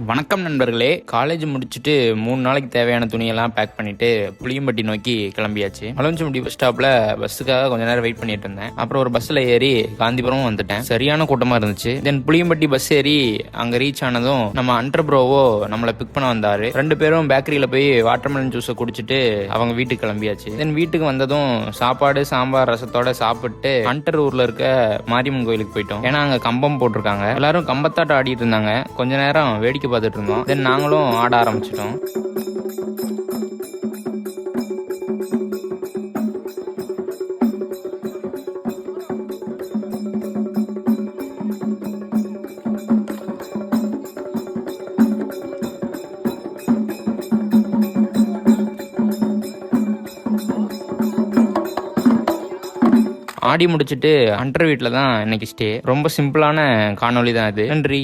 வணக்கம் நண்பர்களே. காலேஜ் முடிச்சுட்டு 3 நாளைக்கு தேவையான துணியெல்லாம் பேக் பண்ணிட்டு புளியம்பட்டி நோக்கி கிளம்பியாச்சு. மலவஞ்சிமுடி பஸ் ஸ்டாப்ல பஸ்ஸுக்காக கொஞ்ச நேரம் வெயிட் பண்ணிட்டு இருந்தேன். அப்புறம் ஒரு பஸ்ல ஏறி காந்திபுரம் வந்துட்டேன். சரியான கூட்டமா இருந்துச்சு. தென் புளியம்பட்டி பஸ் ஏறி அங்க ரீச் ஆனதும் நம்ம அண்டர் ப்ரோவோ நம்மளை பிக் பண்ண வந்தாரு. 2 பேரும் பேக்கரியில போய் வாட்டர்மெலன் ஜூஸை குடிச்சிட்டு அவங்க வீட்டுக்கு கிளம்பியாச்சு. தென் வீட்டுக்கு வந்ததும் சாப்பாடு சாம்பார் ரசத்தோட சாப்பிட்டு அண்டர் ஊர்ல இருக்க மாரியம்மன் கோயிலுக்கு போயிட்டோம். ஏன்னா அங்க கம்பம் போட்டிருக்காங்க. எல்லாரும் கம்பத்தாட்டம் ஆடிட்டு இருந்தாங்க. கொஞ்ச நேரம் வேடிக்கை பார்த்துட்டு இருந்தோம். தென் நாங்களும் ஆட ஆரம்பிச்சிட்டோம். ஆடி முடிச்சுட்டு அண்டர் வீட்டில் தான் இன்னைக்கு ஸ்டே. ரொம்ப சிம்பிளான காணொலி தான் இது. நன்றி.